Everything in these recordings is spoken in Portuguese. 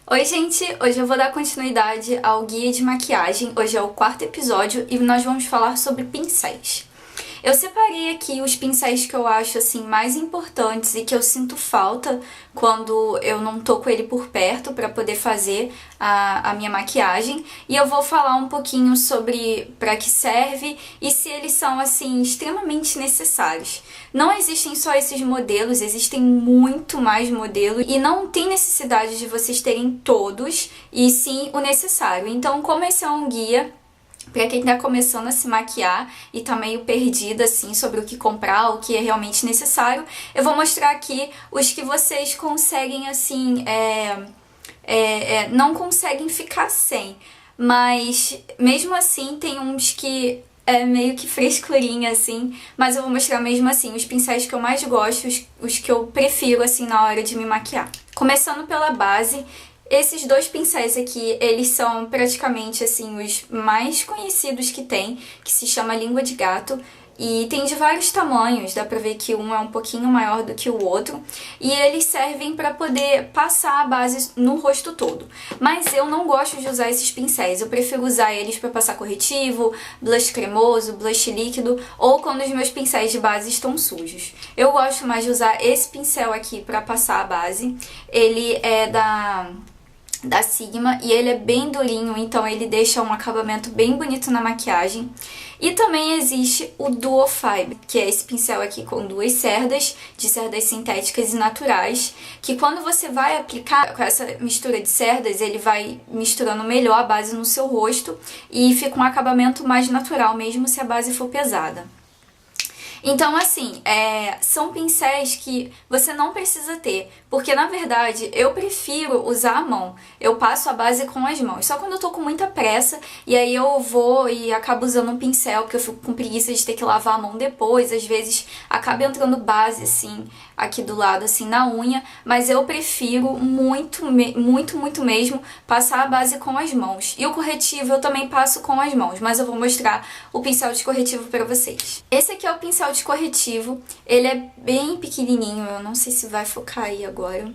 Oi gente, hoje eu vou dar continuidade ao guia de maquiagem, hoje é o quarto episódio e nós vamos falar sobre pincéis. Eu separei aqui os pincéis que eu acho assim mais importantes e que eu sinto falta quando eu não tô com ele por perto para poder fazer a minha maquiagem, e eu vou falar um pouquinho sobre para que serve e se eles são assim extremamente necessários. Não existem só esses modelos, existem muito mais modelos e não tem necessidade de vocês terem todos, e sim o necessário. Então, como esse é um guia pra quem tá começando a se maquiar e tá meio perdida, assim, sobre o que comprar, o que é realmente necessário, eu vou mostrar aqui os que vocês conseguem, assim, não conseguem ficar sem. Mas, mesmo assim, tem uns que é meio que frescurinha, assim, mas eu vou mostrar mesmo assim os pincéis que eu mais gosto, os que eu prefiro, assim, na hora de me maquiar. Começando pela base. Esses dois pincéis aqui, eles são praticamente, assim, os mais conhecidos que tem, que se chama Língua de Gato. E tem de vários tamanhos, dá pra ver que um é um pouquinho maior do que o outro. E eles servem pra poder passar a base no rosto todo. Mas eu não gosto de usar esses pincéis, eu prefiro usar eles pra passar corretivo, blush cremoso, blush líquido, ou quando os meus pincéis de base estão sujos. Eu gosto mais de usar esse pincel aqui pra passar a base. Ele é da Sigma e ele é bem durinho, então ele deixa um acabamento bem bonito na maquiagem. E também existe o Duo Fiber, que é esse pincel aqui com duas cerdas, de cerdas sintéticas e naturais, que quando você vai aplicar com essa mistura de cerdas, ele vai misturando melhor a base no seu rosto e fica um acabamento mais natural, mesmo se a base for pesada. Então, assim, são pincéis que você não precisa ter, porque na verdade eu prefiro usar a mão. Eu passo a base com as mãos, só quando eu tô com muita pressa, e aí eu vou e acabo usando um pincel, porque eu fico com preguiça de ter que lavar a mão depois, às vezes acaba entrando base, assim, aqui do lado, assim, na unha, mas eu prefiro muito mesmo passar a base com as mãos. E o corretivo eu também passo com as mãos, mas eu vou mostrar o pincel de corretivo pra vocês. Esse aqui é o pincel de corretivo, ele é bem pequenininho, eu não sei se vai focar aí agora,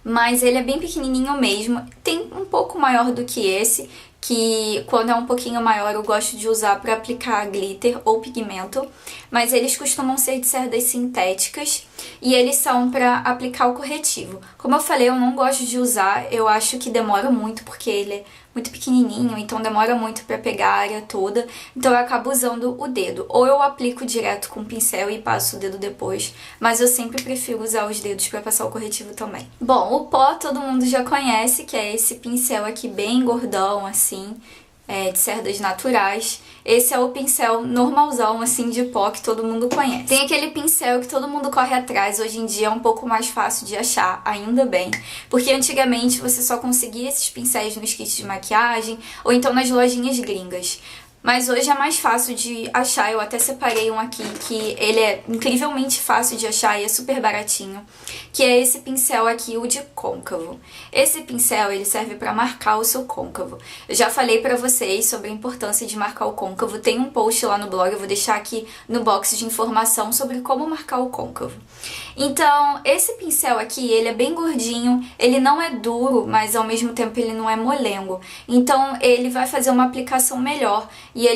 mas ele é bem pequenininho mesmo, tem um pouco maior do que esse, que quando é um pouquinho maior eu gosto de usar para aplicar glitter ou pigmento, mas eles costumam ser de cerdas sintéticas e eles são para aplicar o corretivo. Como eu falei, eu não gosto de usar, eu acho que demora muito porque ele é muito pequenininho, então demora muito para pegar a área toda, então eu acabo usando o dedo. Ou eu aplico direto com o pincel e passo o dedo depois, mas eu sempre prefiro usar os dedos para passar o corretivo também. Bom, o pó todo mundo já conhece, que é esse pincel aqui bem gordão, assim, de cerdas naturais. Esse é o pincel normalzão, assim, de pó que todo mundo conhece. Tem aquele pincel que todo mundo corre atrás, hoje em dia é um pouco mais fácil de achar, ainda bem. Porque antigamente você só conseguia esses pincéis nos kits de maquiagem, ou então nas lojinhas gringas. Mas hoje é mais fácil de achar, eu até separei um aqui que ele é incrivelmente fácil de achar e é super baratinho, que é esse pincel aqui, o de côncavo. Esse pincel, ele serve para marcar o seu côncavo. Eu já falei pra vocês sobre a importância de marcar o côncavo, tem um post lá no blog, eu vou deixar aqui no box de informação sobre como marcar o côncavo. Então, esse pincel aqui, ele é bem gordinho, ele não é duro, mas ao mesmo tempo ele não é molengo. Então, ele vai fazer uma aplicação melhor. E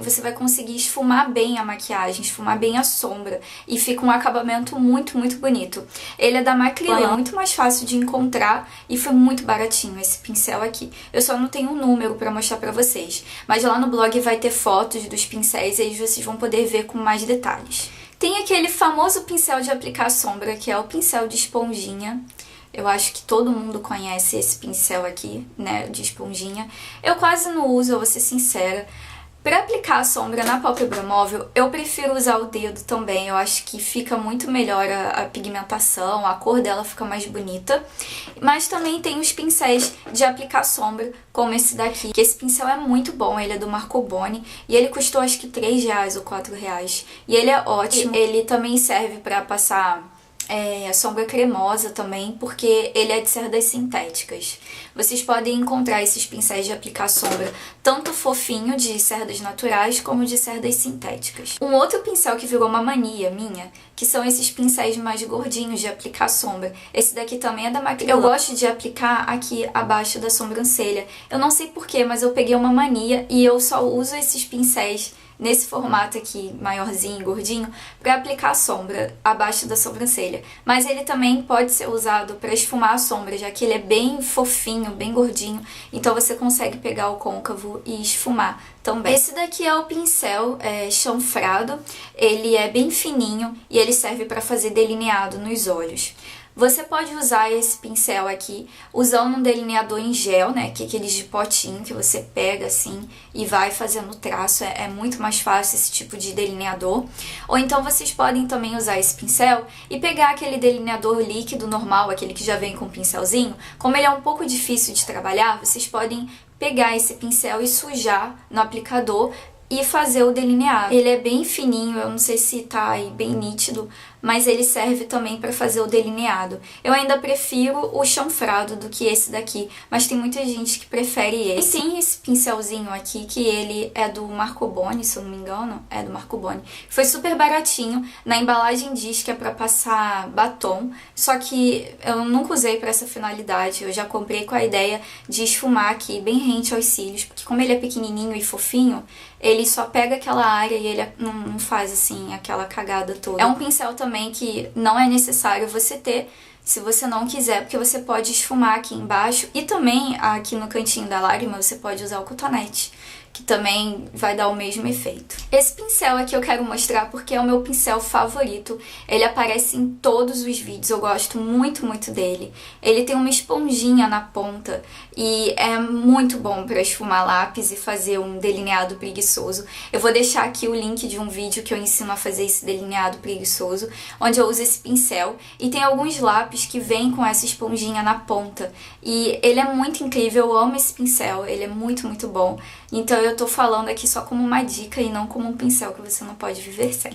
você vai conseguir esfumar bem a maquiagem, esfumar bem a sombra. E fica um acabamento muito bonito. Ele é da Macrylan, é muito mais fácil de encontrar e foi muito baratinho esse pincel aqui. Eu só não tenho um número pra mostrar pra vocês. Mas lá no blog vai ter fotos dos pincéis e aí vocês vão poder ver com mais detalhes. Tem aquele famoso pincel de aplicar sombra, que é o pincel de esponjinha. Eu acho que todo mundo conhece esse pincel aqui, né, de esponjinha. Eu quase não uso, eu vou ser sincera. Para aplicar a sombra na pálpebra móvel, eu prefiro usar o dedo também. Eu acho que fica muito melhor a pigmentação, a cor dela fica mais bonita. Mas também tem os pincéis de aplicar sombra, como esse daqui. Que esse pincel é muito bom, ele é do Marco Boni. E ele custou acho que R$3 ou R$4. E ele é ótimo. Ele também serve para passar sombra cremosa também, porque ele é de cerdas sintéticas. Vocês podem encontrar esses pincéis de aplicar sombra tanto fofinho de cerdas naturais como de cerdas sintéticas. Um outro pincel que virou uma mania minha, que são esses pincéis mais gordinhos de aplicar sombra. Esse daqui também é da Macrylan. Eu gosto de aplicar aqui abaixo da sobrancelha. Eu não sei porquê, mas eu peguei uma mania e eu só uso esses pincéis nesse formato aqui, maiorzinho, gordinho, para aplicar sombra abaixo da sobrancelha. Mas ele também pode ser usado para esfumar a sombra, já que ele é bem fofinho, bem gordinho, então você consegue pegar o côncavo e esfumar também. Esse daqui é o pincel chanfrado, ele é bem fininho e ele serve para fazer delineado nos olhos. Você pode usar esse pincel aqui usando um delineador em gel, né, que é aqueles de potinho que você pega assim e vai fazendo traço, é muito mais fácil esse tipo de delineador. Ou então vocês podem também usar esse pincel e pegar aquele delineador líquido normal, aquele que já vem com um pincelzinho. Como ele é um pouco difícil de trabalhar, vocês podem pegar esse pincel e sujar no aplicador e fazer o delineado. Ele é bem fininho, eu não sei se tá aí bem nítido, mas ele serve também para fazer o delineado. Eu ainda prefiro o chanfrado do que esse daqui, mas tem muita gente que prefere esse. E tem esse pincelzinho aqui, que ele é do Marco Boni, se eu não me engano, é do Marco Boni. Foi super baratinho, na embalagem diz que é para passar batom, só que eu nunca usei para essa finalidade, eu já comprei com a ideia de esfumar aqui, bem rente aos cílios, porque como ele é pequenininho e fofinho, ele só pega aquela área e ele não faz assim aquela cagada toda. É um pincel também que não é necessário você ter se você não quiser, porque você pode esfumar aqui embaixo e também aqui no cantinho da lágrima você pode usar o cotonete, que também vai dar o mesmo efeito. Esse pincel aqui eu quero mostrar porque é o meu pincel favorito. Ele aparece em todos os vídeos, eu gosto muito, muito dele. Ele tem uma esponjinha na ponta e é muito bom para esfumar lápis e fazer um delineado preguiçoso. Eu vou deixar aqui o link de um vídeo que eu ensino a fazer esse delineado preguiçoso, onde eu uso esse pincel. E tem alguns lápis que vêm com essa esponjinha na ponta. E ele é muito incrível, eu amo esse pincel, ele é muito, muito bom. Então eu tô falando aqui só como uma dica e não como um pincel que você não pode viver sem.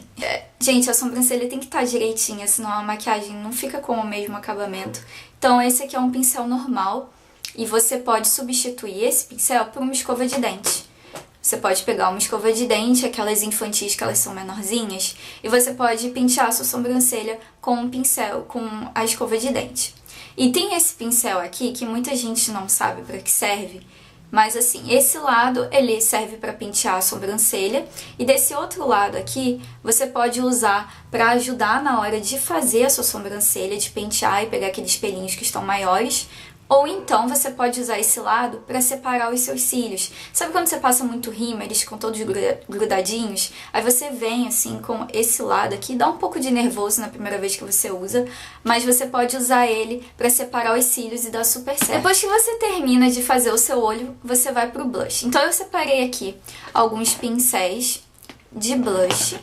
Gente, a sobrancelha tem que estar direitinha, senão a maquiagem não fica com o mesmo acabamento. Então esse aqui é um pincel normal e você pode substituir esse pincel por uma escova de dente. Você pode pegar uma escova de dente, aquelas infantis que elas são menorzinhas, e você pode pentear a sua sobrancelha com um pincel, com a escova de dente. E tem esse pincel aqui que muita gente não sabe para que serve, mas assim, esse lado ele serve para pentear a sobrancelha e desse outro lado aqui você pode usar para ajudar na hora de fazer a sua sobrancelha, de pentear e pegar aqueles pelinhos que estão maiores. Ou então você pode usar esse lado para separar os seus cílios. Sabe quando você passa muito rímel, eles ficam todos grudadinhos? Aí você vem assim com esse lado aqui, dá um pouco de nervoso na primeira vez que você usa, mas você pode usar ele para separar os cílios e dar super certo. Depois que você termina de fazer o seu olho, você vai pro blush. Então eu separei aqui alguns pincéis de blush.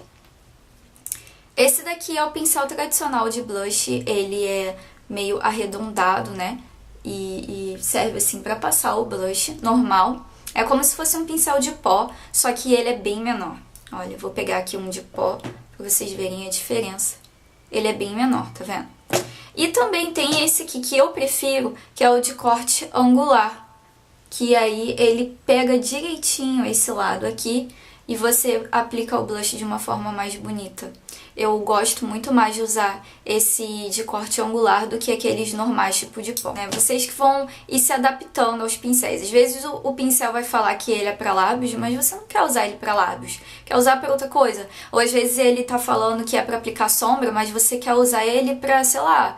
Esse daqui é o pincel tradicional de blush, ele é meio arredondado, né? E serve assim pra passar o blush normal. É como se fosse um pincel de pó, só que ele é bem menor. Olha, eu vou pegar aqui um de pó pra vocês verem a diferença. Ele é bem menor, tá vendo? E também tem esse aqui que eu prefiro, que é o de corte angular. Que aí ele pega direitinho esse lado aqui e você aplica o blush de uma forma mais bonita. Eu gosto muito mais de usar esse de corte angular do que aqueles normais, tipo de pó, né? Vocês que vão ir se adaptando aos pincéis. Às vezes o pincel vai falar que ele é pra lábios, mas você não quer usar ele pra lábios. Quer usar pra outra coisa. Ou às vezes ele tá falando que é pra aplicar sombra, mas você quer usar ele pra, sei lá,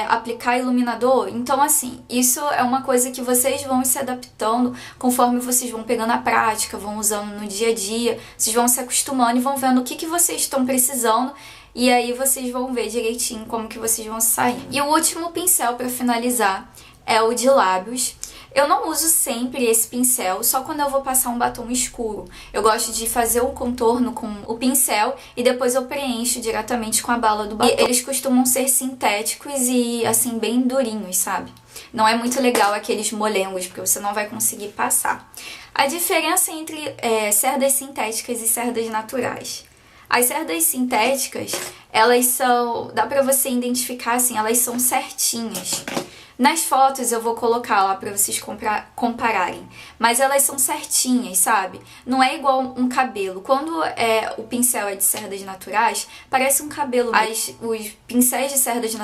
aplicar iluminador. Então assim, isso é uma coisa que vocês vão se adaptando conforme vocês vão pegando a prática, vão usando no dia a dia, vocês vão se acostumando e vão vendo o que vocês estão precisando e aí vocês vão ver direitinho como que vocês vão sair. E o último pincel para finalizar é o de lábios. Eu não uso sempre esse pincel, só quando eu vou passar um batom escuro. Eu gosto de fazer o contorno com o pincel e depois eu preencho diretamente com a bala do batom. E eles costumam ser sintéticos e, assim, bem durinhos, sabe? Não é muito legal aqueles molengos, porque você não vai conseguir passar. A diferença entre cerdas sintéticas e cerdas naturais. As cerdas sintéticas, elas são... dá pra você identificar, assim, elas são certinhas. Nas fotos eu vou colocar lá pra vocês compararem. Mas elas são certinhas, sabe? Não é igual um cabelo. Quando o pincel é de cerdas naturais, parece um cabelo. Os pincéis de cerdas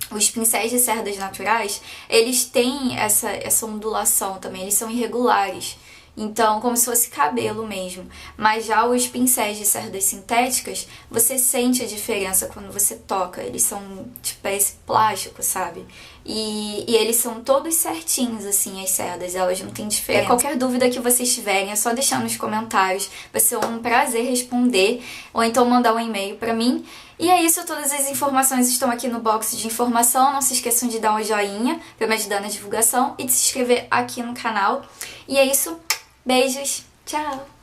Os pincéis de cerdas naturais, eles têm essa ondulação também, eles são irregulares. Então, como se fosse cabelo mesmo. Mas já os pincéis de cerdas sintéticas, você sente a diferença quando você toca. Eles são, tipo, parece plástico, sabe? E eles são todos certinhos, assim, as cerdas. Elas não têm diferença. Qualquer dúvida que vocês tiverem, é só deixar nos comentários. Vai ser um prazer responder. Ou então mandar um e-mail pra mim. E é isso, todas as informações estão aqui no box de informação. Não se esqueçam de dar um joinha pra me ajudar na divulgação. E de se inscrever aqui no canal. E é isso. Beijos, tchau!